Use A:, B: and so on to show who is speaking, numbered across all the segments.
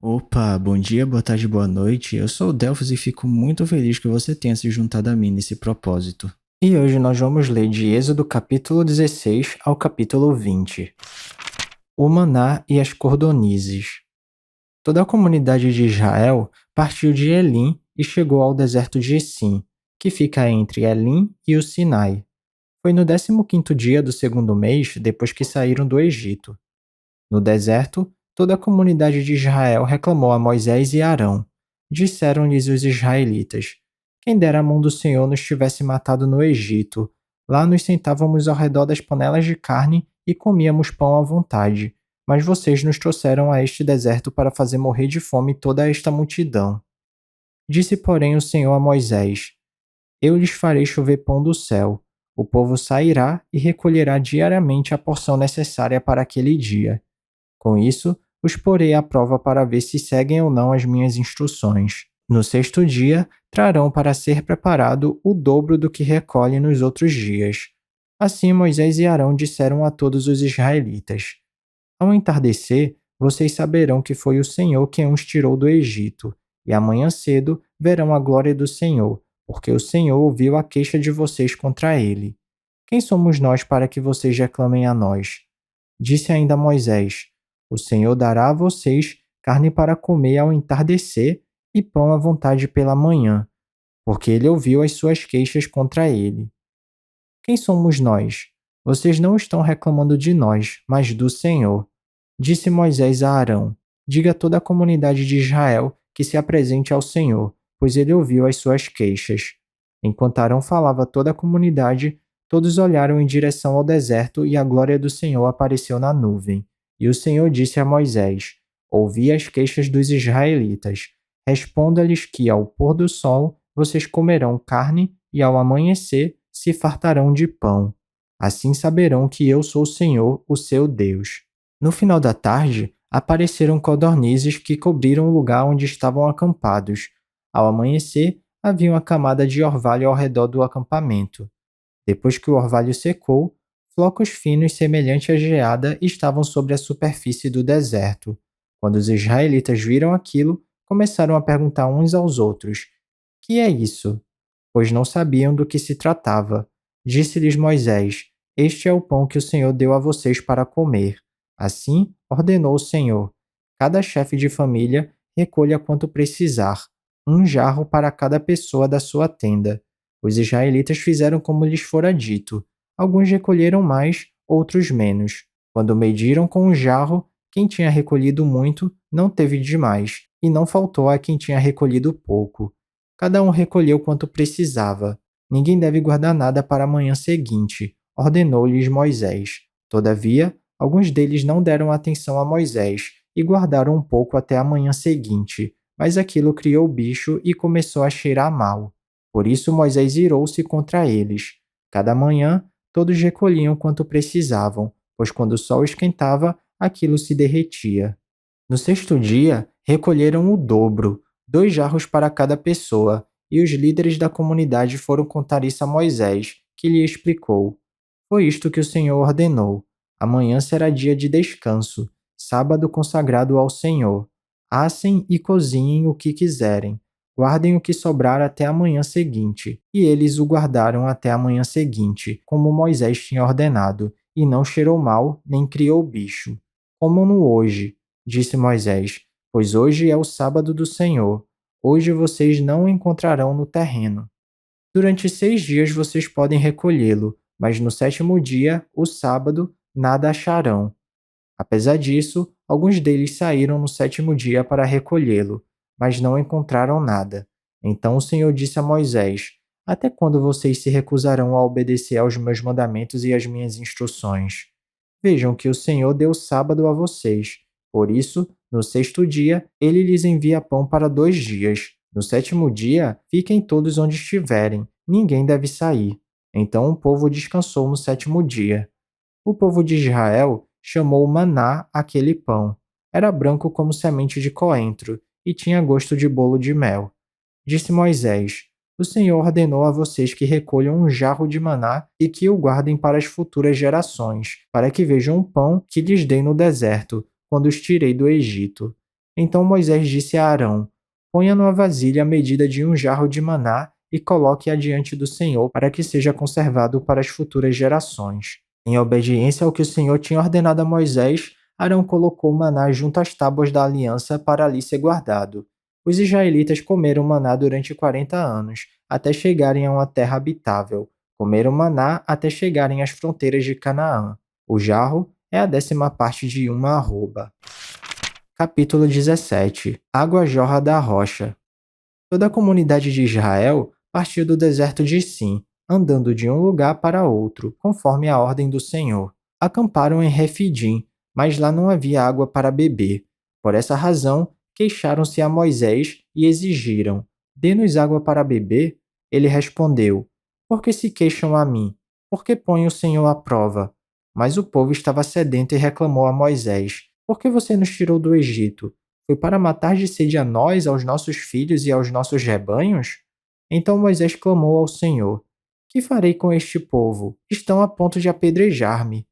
A: Opa, bom dia, boa tarde, boa noite. Eu sou o Delphos e fico muito feliz que você tenha se juntado a mim nesse propósito. E hoje nós vamos ler de Êxodo capítulo 16 ao capítulo 20. O maná e as cordonizes. Toda a comunidade de Israel partiu de Elim e chegou ao deserto de Sim, que fica entre Elim e o Sinai. Foi no 15º dia do segundo mês depois que saíram do Egito. No deserto, toda a comunidade de Israel reclamou a Moisés e Arão. Disseram-lhes os israelitas: Quem dera a mão do Senhor nos tivesse matado no Egito. Lá nos sentávamos ao redor das panelas de carne e comíamos pão à vontade. Mas vocês nos trouxeram a este deserto para fazer morrer de fome toda esta multidão. Disse, porém, o Senhor a Moisés: Eu lhes farei chover pão do céu. O povo sairá e recolherá diariamente a porção necessária para aquele dia. Com isso, os porei à prova para ver se seguem ou não as minhas instruções. No sexto dia, trarão para ser preparado o dobro do que recolhem nos outros dias. Assim Moisés e Arão disseram a todos os israelitas: Ao entardecer, vocês saberão que foi o Senhor quem os tirou do Egito, e amanhã cedo verão a glória do Senhor, porque o Senhor ouviu a queixa de vocês contra ele. Quem somos nós para que vocês reclamem a nós? Disse ainda Moisés: O Senhor dará a vocês carne para comer ao entardecer e pão à vontade pela manhã, porque ele ouviu as suas queixas contra ele. Quem somos nós? Vocês não estão reclamando de nós, mas do Senhor. Disse Moisés a Arão: Diga a toda a comunidade de Israel que se apresente ao Senhor, pois ele ouviu as suas queixas. Enquanto Arão falava a toda a comunidade, todos olharam em direção ao deserto e a glória do Senhor apareceu na nuvem. E o Senhor disse a Moisés: Ouvi as queixas dos israelitas. Responda-lhes que ao pôr do sol vocês comerão carne e ao amanhecer se fartarão de pão. Assim saberão que eu sou o Senhor, o seu Deus. No final da tarde, apareceram codornizes que cobriram o lugar onde estavam acampados. Ao amanhecer, havia uma camada de orvalho ao redor do acampamento. Depois que o orvalho secou, flocos finos semelhantes à geada estavam sobre a superfície do deserto. Quando os israelitas viram aquilo, começaram a perguntar uns aos outros: Que é isso? Pois não sabiam do que se tratava. Disse-lhes Moisés: Este é o pão que o Senhor deu a vocês para comer. Assim ordenou o Senhor: Cada chefe de família recolha quanto precisar, um jarro para cada pessoa da sua tenda. Os israelitas fizeram como lhes fora dito. Alguns recolheram mais, outros menos. Quando mediram com o jarro, quem tinha recolhido muito não teve demais, e não faltou a quem tinha recolhido pouco. Cada um recolheu quanto precisava. Ninguém deve guardar nada para a manhã seguinte, ordenou-lhes Moisés. Todavia, alguns deles não deram atenção a Moisés e guardaram um pouco até a manhã seguinte, mas aquilo criou bicho e começou a cheirar mal. Por isso Moisés irou-se contra eles. Cada manhã, todos recolhiam quanto precisavam, pois quando o sol esquentava, aquilo se derretia. No sexto dia, recolheram o dobro, 2 jarros para cada pessoa, e os líderes da comunidade foram contar isso a Moisés, que lhe explicou: Foi isto que o Senhor ordenou. Amanhã será dia de descanso, sábado consagrado ao Senhor. Assem e cozinhem o que quiserem. Guardem o que sobrar até a manhã seguinte. E eles o guardaram até a manhã seguinte, como Moisés tinha ordenado, e não cheirou mal, nem criou bicho. Comam-no hoje, disse Moisés, pois hoje é o sábado do Senhor. Hoje vocês não o encontrarão no terreno. Durante 6 dias vocês podem recolhê-lo, mas no sétimo dia, o sábado, nada acharão. Apesar disso, alguns deles saíram no sétimo dia para recolhê-lo, mas não encontraram nada. Então o Senhor disse a Moisés: Até quando vocês se recusarão a obedecer aos meus mandamentos e às minhas instruções? Vejam que o Senhor deu sábado a vocês. Por isso, no sexto dia, ele lhes envia pão para 2 dias. No sétimo dia, fiquem todos onde estiverem, ninguém deve sair. Então o povo descansou no sétimo dia. O povo de Israel chamou maná aquele pão. Era branco como semente de coentro e tinha gosto de bolo de mel. Disse Moisés: O Senhor ordenou a vocês que recolham um jarro de maná e que o guardem para as futuras gerações, para que vejam o pão que lhes dei no deserto, quando os tirei do Egito. Então Moisés disse a Arão: Ponha numa vasilha a medida de um jarro de maná e coloque-a diante do Senhor para que seja conservado para as futuras gerações. Em obediência ao que o Senhor tinha ordenado a Moisés, Arão colocou o maná junto às tábuas da aliança para ali ser guardado. Os israelitas comeram maná durante 40 anos, até chegarem a uma terra habitável. Comeram maná até chegarem às fronteiras de Canaã. O jarro é a 10ª parte de uma arroba. Capítulo 17. Água jorra da rocha. Toda a comunidade de Israel partiu do deserto de Sim, andando de um lugar para outro, conforme a ordem do Senhor. Acamparam em Refidim, mas lá não havia água para beber. Por essa razão, queixaram-se a Moisés e exigiram: Dê-nos água para beber. Ele respondeu: Por que se queixam a mim? Por que põe o Senhor à prova? Mas o povo estava sedento e reclamou a Moisés: Por que você nos tirou do Egito? Foi para matar de sede a nós, aos nossos filhos e aos nossos rebanhos? Então Moisés clamou ao Senhor: Que farei com este povo? Estão a ponto de apedrejar-me.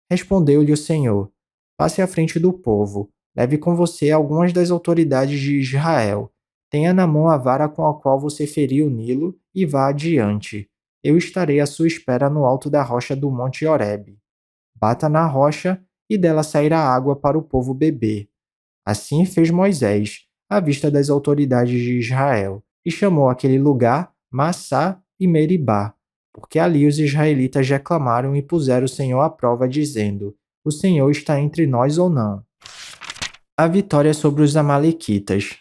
A: Respondeu-lhe o Senhor: Passe à frente do povo, leve com você algumas das autoridades de Israel. Tenha na mão a vara com a qual você feriu o Nilo e vá adiante. Eu estarei à sua espera no alto da rocha do monte Horebe. Bata na rocha e dela sairá água para o povo beber. Assim fez Moisés, à vista das autoridades de Israel, e chamou aquele lugar Massá e Meribá, porque ali os israelitas reclamaram e puseram o Senhor à prova, dizendo: O Senhor está entre nós ou não? A vitória sobre os Amalequitas.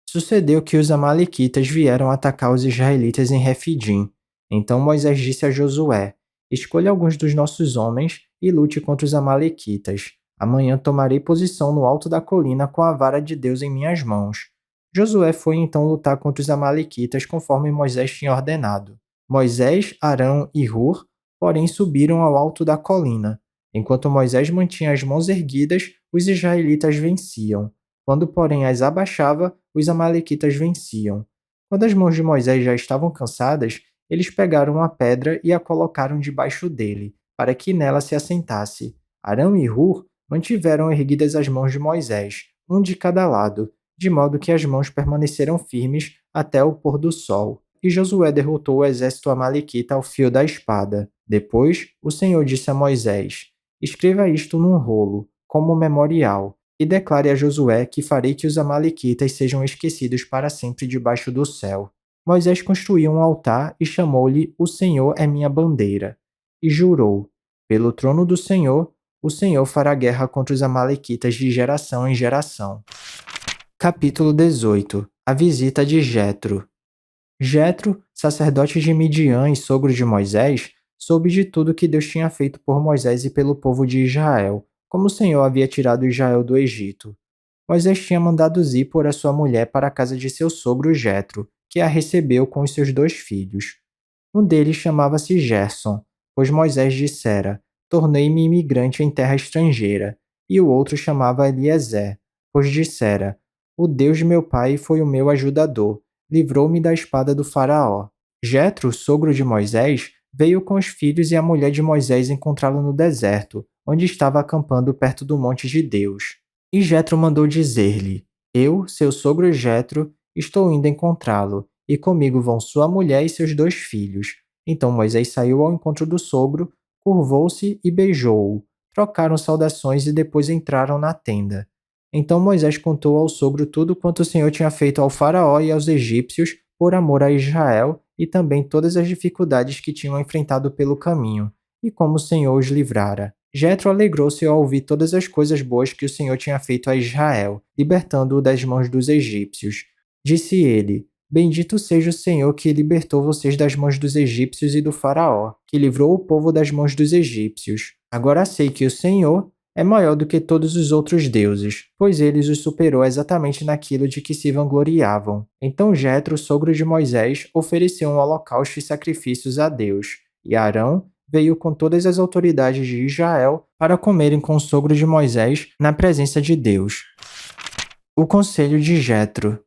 A: Sucedeu que os Amalequitas vieram atacar os israelitas em Refidim. Então Moisés disse a Josué: Escolha alguns dos nossos homens e lute contra os Amalequitas. Amanhã tomarei posição no alto da colina com a vara de Deus em minhas mãos. Josué foi então lutar contra os Amalequitas conforme Moisés tinha ordenado. Moisés, Arão e Hur, porém, subiram ao alto da colina. Enquanto Moisés mantinha as mãos erguidas, os israelitas venciam. Quando, porém, as abaixava, os amalequitas venciam. Quando as mãos de Moisés já estavam cansadas, eles pegaram uma pedra e a colocaram debaixo dele, para que nela se assentasse. Arão e Hur mantiveram erguidas as mãos de Moisés, um de cada lado, de modo que as mãos permaneceram firmes até o pôr do sol. E Josué derrotou o exército amalequita ao fio da espada. Depois, o Senhor disse a Moisés: Escreva isto num rolo, como memorial, e declare a Josué que farei que os amalequitas sejam esquecidos para sempre debaixo do céu. Moisés construiu um altar e chamou-lhe O Senhor é minha bandeira. E jurou: Pelo trono do Senhor, o Senhor fará guerra contra os amalequitas de geração em geração. Capítulo 18. A visita de Jetro. Jetro, sacerdote de Midian e sogro de Moisés, soube de tudo que Deus tinha feito por Moisés e pelo povo de Israel, como o Senhor havia tirado Israel do Egito. Moisés tinha mandado Zípora, sua mulher, para a casa de seu sogro Jetro, que a recebeu com os seus 2 filhos. Um deles chamava-se Gerson, pois Moisés dissera: Tornei-me imigrante em terra estrangeira, e o outro chamava Eliezer, pois dissera: O Deus de meu pai foi o meu ajudador, livrou-me da espada do faraó. Jetro, sogro de Moisés, veio com os filhos e a mulher de Moisés encontrá-lo no deserto, onde estava acampando perto do monte de Deus. E Jetro mandou dizer-lhe: Eu, seu sogro Jetro, estou indo encontrá-lo, e comigo vão sua mulher e seus 2 filhos. Então Moisés saiu ao encontro do sogro, curvou-se e beijou-o. Trocaram saudações e depois entraram na tenda. Então Moisés contou ao sogro tudo quanto o Senhor tinha feito ao faraó e aos egípcios por amor a Israel e também todas as dificuldades que tinham enfrentado pelo caminho, e como o Senhor os livrara. Jetro alegrou-se ao ouvir todas as coisas boas que o Senhor tinha feito a Israel, libertando-o das mãos dos egípcios. Disse ele: Bendito seja o Senhor que libertou vocês das mãos dos egípcios e do faraó, que livrou o povo das mãos dos egípcios. Agora sei que o Senhor é maior do que todos os outros deuses, pois ele os superou exatamente naquilo de que se vangloriavam. Então Jetro, sogro de Moisés, ofereceu um holocausto e sacrifícios a Deus, e Arão veio com todas as autoridades de Israel para comerem com o sogro de Moisés na presença de Deus. O conselho de Jetro.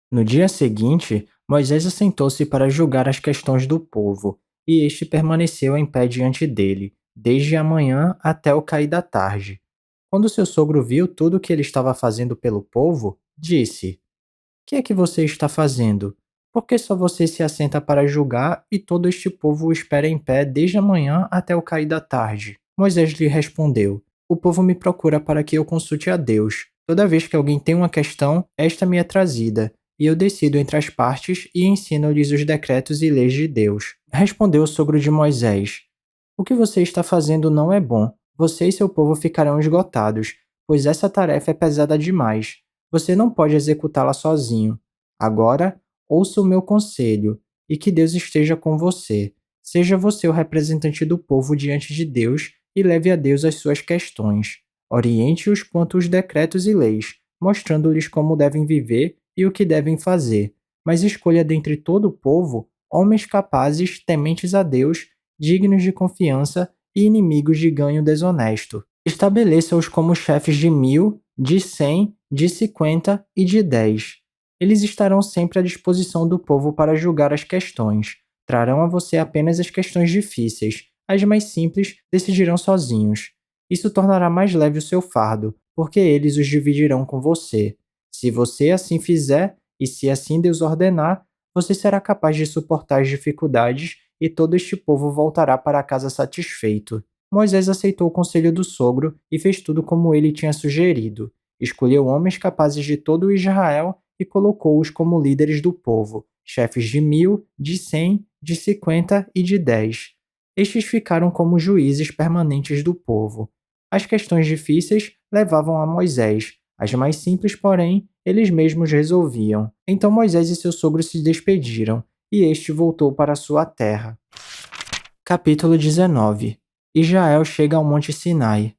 A: No dia seguinte, Moisés assentou-se para julgar as questões do povo, e este permaneceu em pé diante dele, desde a manhã até o cair da tarde. Quando seu sogro viu tudo o que ele estava fazendo pelo povo, disse: que é que você está fazendo? Por que só você se assenta para julgar e todo este povo o espera em pé desde a manhã até o cair da tarde? Moisés lhe respondeu: o povo me procura para que eu consulte a Deus. Toda vez que alguém tem uma questão, esta me é trazida, e eu decido entre as partes e ensino-lhes os decretos e leis de Deus. Respondeu o sogro de Moisés: o que você está fazendo não é bom. Você e seu povo ficarão esgotados, pois essa tarefa é pesada demais. Você não pode executá-la sozinho. Agora, ouça o meu conselho, e que Deus esteja com você. Seja você o representante do povo diante de Deus e leve a Deus as suas questões. Oriente-os quanto aos decretos e leis, mostrando-lhes como devem viver e o que devem fazer. Mas escolha dentre todo o povo homens capazes, tementes a Deus, dignos de confiança e inimigos de ganho desonesto. Estabeleça-os como chefes de 1000, de 100, de 50 e de 10. Eles estarão sempre à disposição do povo para julgar as questões. Trarão a você apenas as questões difíceis, as mais simples decidirão sozinhos. Isso tornará mais leve o seu fardo, porque eles os dividirão com você. Se você assim fizer, e se assim Deus ordenar, você será capaz de suportar as dificuldades e todo este povo voltará para casa satisfeito. Moisés aceitou o conselho do sogro e fez tudo como ele tinha sugerido. Escolheu homens capazes de todo o Israel e colocou-os como líderes do povo, chefes de 1000, de 100, de 50 e de 10. Estes ficaram como juízes permanentes do povo. As questões difíceis levavam a Moisés, as mais simples, porém, eles mesmos resolviam. Então Moisés e seu sogro se despediram, e este voltou para sua terra. Capítulo 19. Israel chega ao Monte Sinai.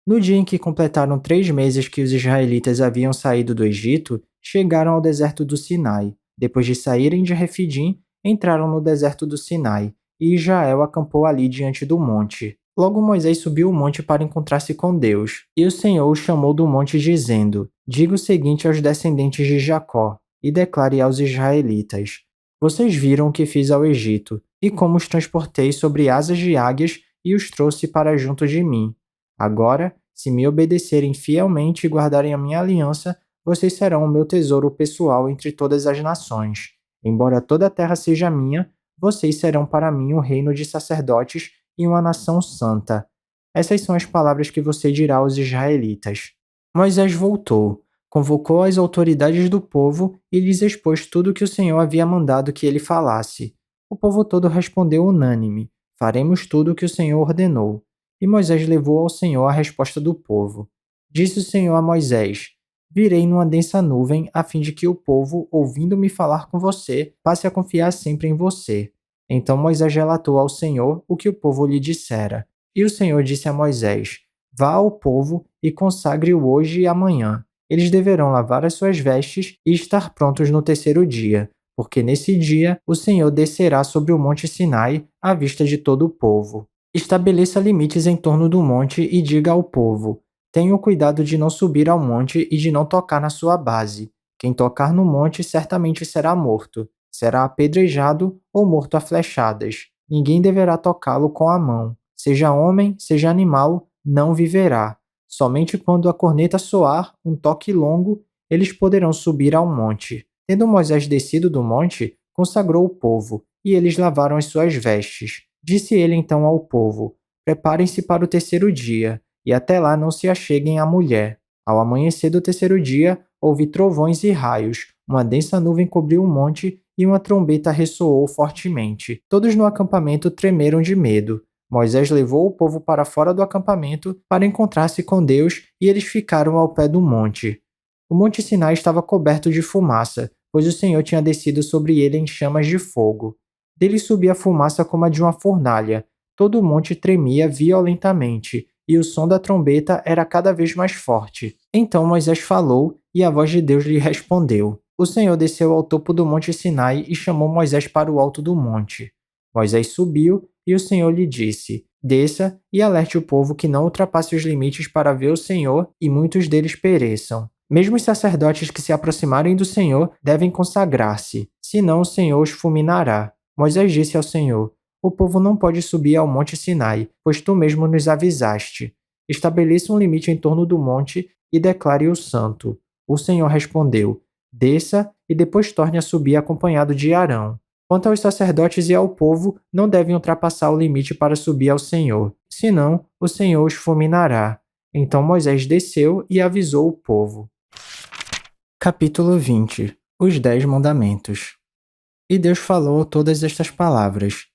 A: No dia em que completaram 3 meses que os israelitas haviam saído do Egito, chegaram ao deserto do Sinai. Depois de saírem de Refidim, entraram no deserto do Sinai, e Israel acampou ali diante do monte. Logo Moisés subiu o monte para encontrar-se com Deus, e o Senhor o chamou do monte dizendo: diga o seguinte aos descendentes de Jacó, e declare aos israelitas: vocês viram o que fiz ao Egito, e como os transportei sobre asas de águias e os trouxe para junto de mim. Agora, se me obedecerem fielmente e guardarem a minha aliança, vocês serão o meu tesouro pessoal entre todas as nações. Embora toda a terra seja minha, vocês serão para mim um reino de sacerdotes e uma nação santa. Essas são as palavras que você dirá aos israelitas. Moisés voltou, convocou as autoridades do povo e lhes expôs tudo o que o Senhor havia mandado que ele falasse. O povo todo respondeu unânime: faremos tudo o que o Senhor ordenou. E Moisés levou ao Senhor a resposta do povo. Disse o Senhor a Moisés: virei numa densa nuvem, a fim de que o povo, ouvindo-me falar com você, passe a confiar sempre em você. Então Moisés relatou ao Senhor o que o povo lhe dissera. E o Senhor disse a Moisés: vá ao povo e consagre-o hoje e amanhã. Eles deverão lavar as suas vestes e estar prontos no 3º dia, porque nesse dia o Senhor descerá sobre o monte Sinai à vista de todo o povo. Estabeleça limites em torno do monte e diga ao povo: tenham cuidado de não subir ao monte e de não tocar na sua base. Quem tocar no monte certamente será morto. Será apedrejado ou morto a flechadas. Ninguém deverá tocá-lo com a mão. Seja homem, seja animal, não viverá. Somente quando a corneta soar, um toque longo, eles poderão subir ao monte. Tendo Moisés descido do monte, consagrou o povo, e eles lavaram as suas vestes. Disse ele então ao povo: preparem-se para o 3º dia, e até lá não se acheguem à mulher. Ao amanhecer do 3º dia, houve trovões e raios, uma densa nuvem cobriu o monte e uma trombeta ressoou fortemente. Todos no acampamento tremeram de medo. Moisés levou o povo para fora do acampamento para encontrar-se com Deus e eles ficaram ao pé do monte. O monte Sinai estava coberto de fumaça, pois o Senhor tinha descido sobre ele em chamas de fogo. Dele subia fumaça como a de uma fornalha. Todo o monte tremia violentamente, e o som da trombeta era cada vez mais forte. Então Moisés falou, e a voz de Deus lhe respondeu. O Senhor desceu ao topo do monte Sinai e chamou Moisés para o alto do monte. Moisés subiu, e o Senhor lhe disse: desça e alerte o povo que não ultrapasse os limites para ver o Senhor, e muitos deles pereçam. Mesmo os sacerdotes que se aproximarem do Senhor devem consagrar-se, senão o Senhor os fulminará. Moisés disse ao Senhor: o povo não pode subir ao monte Sinai, pois tu mesmo nos avisaste. estabeleça um limite em torno do monte e declare-o santo. O Senhor respondeu: desça e depois torne a subir acompanhado de Arão. Quanto aos sacerdotes e ao povo, não devem ultrapassar o limite para subir ao Senhor, senão o Senhor os fulminará. Então Moisés desceu e avisou o povo. Capítulo 20. Os 10 Mandamentos. E Deus falou todas estas palavras: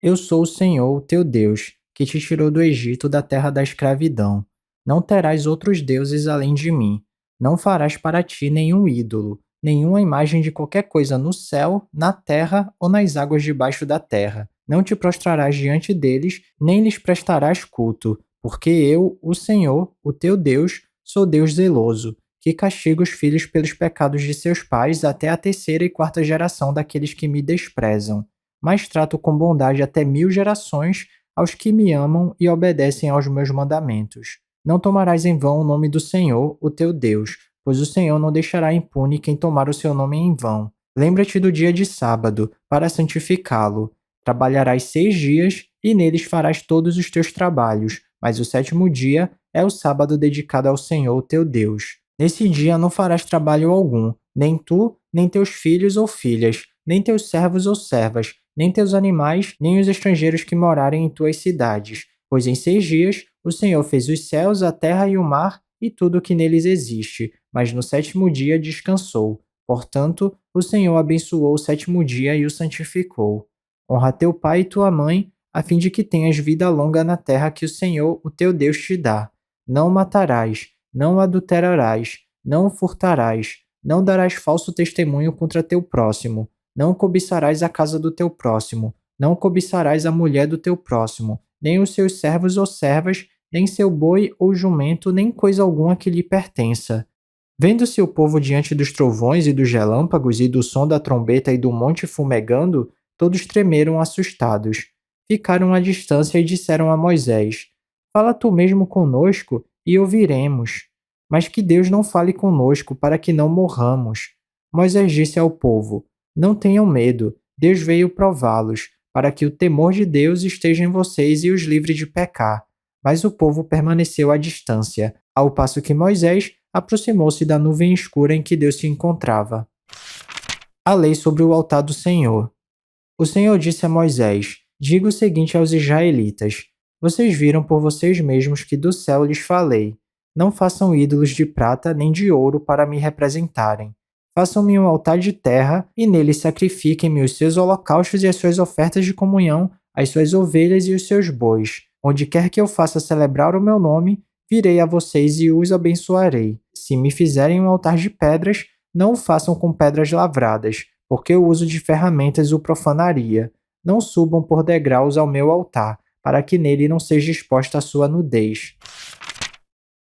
A: Eu sou o Senhor, o teu Deus, que te tirou do Egito, da terra da escravidão. Não terás outros deuses além de mim. Não farás para ti nenhum ídolo, nenhuma imagem de qualquer coisa no céu, na terra ou nas águas debaixo da terra. Não te prostrarás diante deles, nem lhes prestarás culto, porque eu, o Senhor, o teu Deus, sou Deus zeloso, que castiga os filhos pelos pecados de seus pais até a terceira e quarta geração daqueles que me desprezam. Mas trato com bondade até 1000 gerações aos que me amam e obedecem aos meus mandamentos. Não tomarás em vão o nome do Senhor, o teu Deus, pois o Senhor não deixará impune quem tomar o seu nome em vão. Lembra-te do dia de sábado, para santificá-lo. Trabalharás 6 dias, e neles farás todos os teus trabalhos, mas o sétimo dia é o sábado dedicado ao Senhor, teu Deus. Nesse dia não farás trabalho algum, nem tu, nem teus filhos ou filhas, nem teus servos ou servas, nem teus animais, nem os estrangeiros que morarem em tuas cidades. Pois em 6 dias o Senhor fez os céus, a terra e o mar, e tudo o que neles existe, mas no sétimo dia descansou. Portanto, o Senhor abençoou o sétimo dia e o santificou. Honra teu pai e tua mãe, a fim de que tenhas vida longa na terra que o Senhor, o teu Deus, te dá. Não matarás, não adulterarás, não furtarás, não darás falso testemunho contra teu próximo, não cobiçarás a casa do teu próximo, não cobiçarás a mulher do teu próximo, nem os seus servos ou servas, nem seu boi ou jumento, nem coisa alguma que lhe pertença. Vendo-se o povo diante dos trovões e dos relâmpagos e do som da trombeta e do monte fumegando, todos tremeram assustados. Ficaram à distância e disseram a Moisés: Fala tu mesmo conosco e ouviremos. Mas que Deus não fale conosco para que não morramos. Moisés disse ao povo: Não tenham medo, Deus veio prová-los, para que o temor de Deus esteja em vocês e os livre de pecar. Mas o povo permaneceu à distância, ao passo que Moisés aproximou-se da nuvem escura em que Deus se encontrava. A lei sobre o altar do Senhor. O Senhor disse a Moisés: Diga o seguinte aos israelitas: Vocês viram por vocês mesmos que do céu lhes falei. Não façam ídolos de prata nem de ouro para me representarem. Façam-me um altar de terra e nele sacrifiquem-me os seus holocaustos e as suas ofertas de comunhão, as suas ovelhas e os seus bois. Onde quer que eu faça celebrar o meu nome, virei a vocês e os abençoarei. Se me fizerem um altar de pedras, não o façam com pedras lavradas, porque o uso de ferramentas o profanaria. Não subam por degraus ao meu altar, para que nele não seja exposta a sua nudez.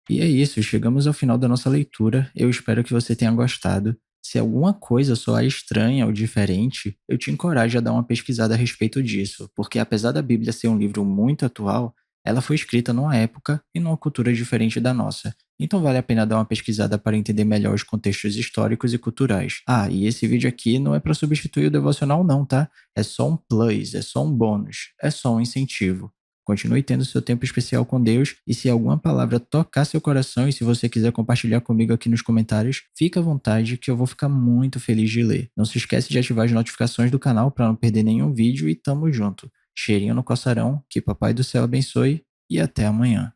A: E é isso, chegamos ao final da nossa leitura. Eu espero que você tenha gostado. Se alguma coisa soar estranha ou diferente, eu te encorajo a dar uma pesquisada a respeito disso, porque apesar da Bíblia ser um livro muito atual, ela foi escrita numa época e numa cultura diferente da nossa. Então vale a pena dar uma pesquisada para entender melhor os contextos históricos e culturais. Ah, e esse vídeo aqui não é para substituir o devocional não, tá? É só um plus, é só um bônus, é só um incentivo. Continue tendo seu tempo especial com Deus e se alguma palavra tocar seu coração e se você quiser compartilhar comigo aqui nos comentários, fica à vontade que eu vou ficar muito feliz de ler. Não se esquece de ativar as notificações do canal para não perder nenhum vídeo e tamo junto. Cheirinho no coçarão, que Papai do Céu abençoe e até amanhã.